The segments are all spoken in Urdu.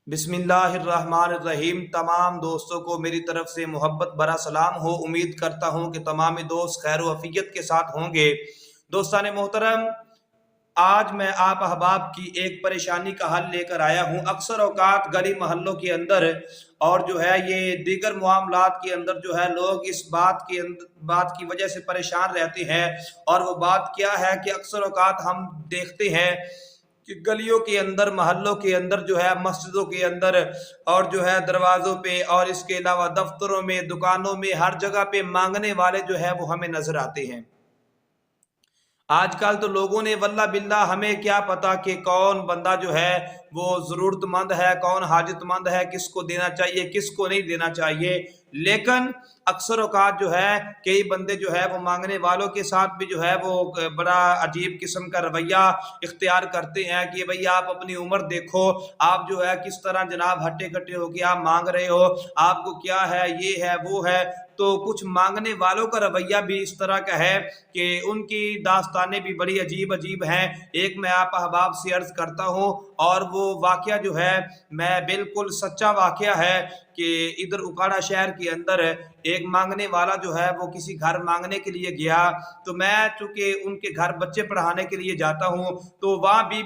بسم اللہ الرحمن الرحیم۔ تمام دوستوں کو میری طرف سے محبت برا سلام ہو۔ امید کرتا ہوں کہ تمام دوست خیر و عافیت کے ساتھ ہوں گے۔ دوستان محترم، آج میں آپ احباب کی ایک پریشانی کا حل لے کر آیا ہوں۔ اکثر اوقات گلی محلوں کے اندر اور جو ہے یہ دیگر معاملات کے اندر جو ہے لوگ اس بات کی وجہ سے پریشان رہتے ہیں، اور وہ بات کیا ہے کہ اکثر اوقات ہم دیکھتے ہیں کہ گلیوں کے اندر، محلوں کے اندر جو ہے، مسجدوں کے اندر اور جو ہے دروازوں پہ، اور اس کے علاوہ دفتروں میں، دکانوں میں، ہر جگہ پہ مانگنے والے جو ہے وہ ہمیں نظر آتے ہیں۔ آج کل تو لوگوں نے واللہ باللہ ہمیں کیا پتا کہ کون بندہ جو ہے وہ ضرورت مند ہے، کون حاجت مند ہے، کس کو دینا چاہیے، کس کو نہیں دینا چاہیے۔ لیکن اکثر اوقات جو ہے کئی بندے جو ہے وہ مانگنے والوں کے ساتھ بھی جو ہے وہ بڑا عجیب قسم کا رویہ اختیار کرتے ہیں کہ بھئی آپ اپنی عمر دیکھو، آپ جو ہے کس طرح جناب ہٹے کٹے ہو کے آپ مانگ رہے ہو، آپ کو کیا ہے، یہ ہے وہ ہے۔ تو کچھ مانگنے والوں کا رویہ بھی اس طرح کا ہے کہ ان کی داستانیں بھی بڑی عجیب عجیب ہیں۔ ایک میں آپ احباب سے عرض کرتا ہوں، اور وہ واقعہ جو ہے میں بالکل سچا واقعہ ہے کہ ادھر اکاڑا شہر کے اندر ایک مانگنے والا جو ہے وہ کسی گھر مانگنے کے لیے گیا۔ تو میں چونکہ ان کے گھر بچے پڑھانے کے لیے جاتا ہوں، تو وہاں بی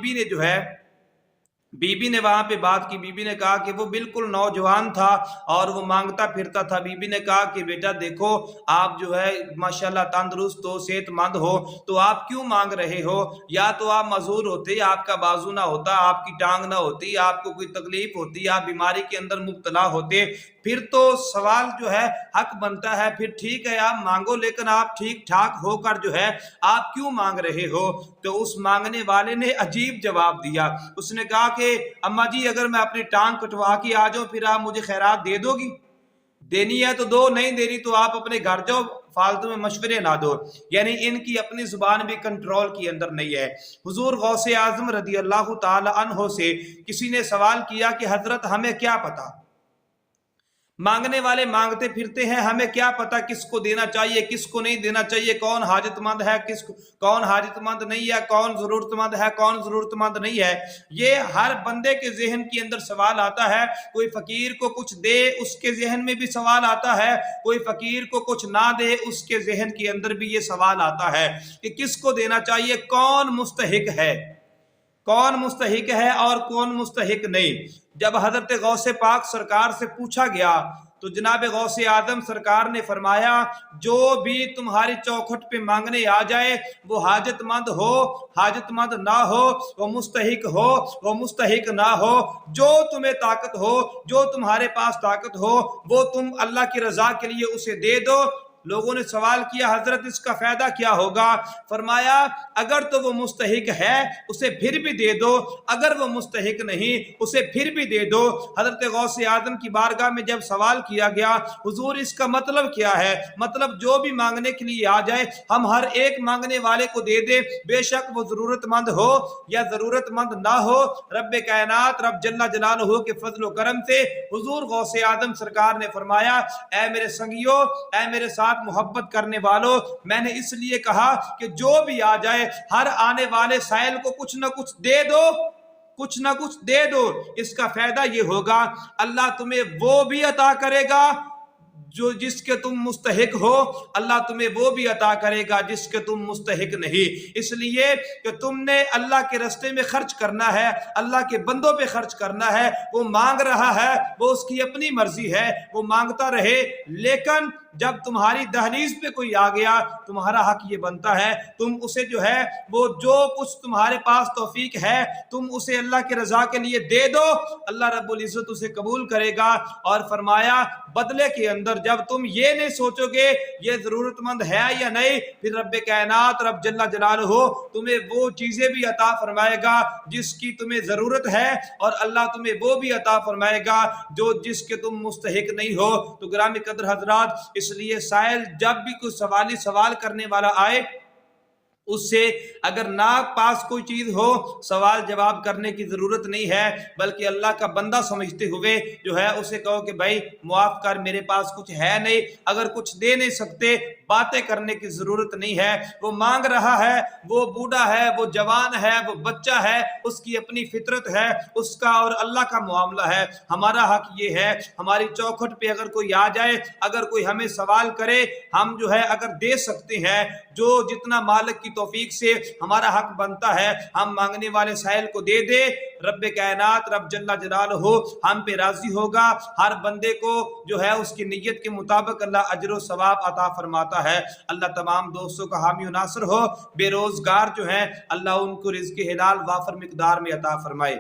بی نے وہاں پہ بات کی۔ بی بی نے کہا کہ وہ بالکل نوجوان تھا اور وہ مانگتا پھرتا تھا۔ بی بی نے کہا کہ بیٹا دیکھو، آپ جو ہے ماشاءاللہ تندرست ہو، صحت مند ہو، تو آپ کیوں مانگ رہے ہو؟ یا تو آپ معذور ہوتے، آپ کا بازو نہ ہوتا، آپ کی ٹانگ نہ ہوتی، آپ کو کوئی تکلیف ہوتی، آپ بیماری کے اندر مبتلا ہوتے، پھر تو سوال جو ہے حق بنتا ہے، پھر ٹھیک ہے آپ مانگو، لیکن آپ ٹھیک ٹھاک ہو کر جو ہے آپ کیوں مانگ رہے ہو؟ تو اس مانگنے والے نے عجیب جواب دیا۔ اس نے کہا کہ اماں جی، اگر میں اپنی ٹانگ کٹوا کے آ جاؤں پھر آپ مجھے خیرات دے دو گی؟ دینی ہے تو دو، نہیں دینی تو آپ اپنے گھر جاؤ، فالتو میں مشورے نہ دو۔ یعنی ان کی اپنی زبان بھی کنٹرول کی اندر نہیں ہے۔ حضور غوث اعظم رضی اللہ تعالی عنہ سے کسی نے سوال کیا کہ حضرت ہمیں کیا پتا، مانگنے والے مانگتے پھرتے ہیں، ہمیں کیا پتا کس کو دینا چاہیے، کس کو نہیں دینا چاہیے، کون حاجت مند ہے، کون حاجت مند نہیں ہے، کون ضرورت مند ہے، کون ضرورت مند نہیں ہے۔ یہ ہر بندے کے ذہن کے اندر سوال آتا ہے۔ کوئی فقیر کو کچھ دے، اس کے ذہن میں بھی سوال آتا ہے، کوئی فقیر کو کچھ نہ دے، اس کے ذہن کے اندر بھی یہ سوال آتا ہے کہ کس کو دینا چاہیے، کون مستحق ہے، کون مستحق ہے اور کون مستحق نہیں۔ جب حضرت غوث پاک سرکار سے پوچھا گیا تو جناب غوث اعظم سرکار نے فرمایا، جو بھی تمہاری چوکھٹ پہ مانگنے آ جائے، وہ حاجت مند ہو، حاجت مند نہ ہو، وہ مستحق ہو، وہ مستحق نہ ہو، جو تمہیں طاقت ہو، جو تمہارے پاس طاقت ہو، وہ تم اللہ کی رضا کے لیے اسے دے دو۔ لوگوں نے سوال کیا، حضرت اس کا فائدہ کیا ہوگا؟ فرمایا، اگر تو وہ مستحق ہے اسے پھر بھی دے دو، اگر وہ مستحق نہیں اسے پھر بھی دے دو۔ حضرت غوث اعظم کی بارگاہ میں جب سوال کیا گیا، حضور اس کا مطلب کیا ہے؟ مطلب جو بھی مانگنے کے لیے آ جائے ہم ہر ایک مانگنے والے کو دے دے، بے شک وہ ضرورت مند ہو یا ضرورت مند نہ ہو۔ رب کائنات رب جل جلالہ کے فضل و کرم سے حضور غوث اعظم سرکار نے فرمایا، اے میرے سنگیوں، اے میرے ساتھ محبت کرنے والوں، میں نے اس لیے کہا کہ جو بھی آ جائے ہر آنے والے سائل کو کچھ نہ کچھ دے دو، کچھ نہ کچھ دے دو۔ اس کا فائدہ یہ ہوگا، اللہ تمہیں وہ بھی عطا کرے گا جو جس کے تم مستحق ہو، اللہ تمہیں وہ بھی عطا کرے گا جس کے تم مستحق نہیں۔ اس لیے کہ تم نے اللہ کے راستے میں خرچ کرنا ہے، اللہ کے بندوں پہ خرچ کرنا ہے۔ وہ مانگ رہا ہے، وہ اس کی اپنی مرضی ہے، وہ مانگتا رہے، لیکن جب تمہاری دہلیز پہ کوئی آ گیا، تمہارا حق یہ بنتا ہے تم اسے جو ہے وہ جو کچھ تمہارے پاس توفیق ہے تم اسے اللہ کی رضا کے لیے دے دو، اللہ رب العزت اسے قبول کرے گا۔ اور فرمایا، بدلے کے اندر جب تم یہ نہیں سوچو گے یہ ضرورت مند ہے یا نہیں، پھر رب کائنات رب جل جلالہ تمہیں وہ چیزیں بھی عطا فرمائے گا جس کی تمہیں ضرورت ہے، اور اللہ تمہیں وہ بھی عطا فرمائے گا جو جس کے تم مستحق نہیں ہو۔ تو گرامی قدر حضرات، اس لیے سائل جب بھی کوئی سوال کرنے والا آئے، اس سے اگر نہ پاس کوئی چیز ہو، سوال جواب کرنے کی ضرورت نہیں ہے، بلکہ اللہ کا بندہ سمجھتے ہوئے جو ہے اسے کہو کہ بھائی معاف کر، میرے پاس کچھ ہے نہیں، اگر کچھ دے نہیں سکتے باتیں کرنے کی ضرورت نہیں ہے. وہ مانگ رہا ہے, وہ بوڑھا ہے, وہ جوان ہے, وہ بچہ ہے, اس کی اپنی فطرت ہے, اس کا اور اللہ کا معاملہ ہے. ہمارا حق یہ ہے, ہماری چوکھٹ پہ اگر کوئی آ جائے, اگر کوئی ہمیں سوال کرے, ہم جو ہے اگر دے سکتے ہیں, جو جتنا مالک کی توفیق سے ہمارا حق بنتا ہے, ہم مانگنے والے سائل کو دے دے. رب کائنات رب جل جلالہ ہم پہ راضی ہوگا. ہر بندے کو جو ہے اس کی نیت کے مطابق اللہ اجر و ثواب عطا فرماتا ہے. اللہ تمام دوستوں کا حامی و ناصر ہو. بے روزگار جو ہیں اللہ ان کو رزق حلال وافر مقدار میں عطا فرمائے.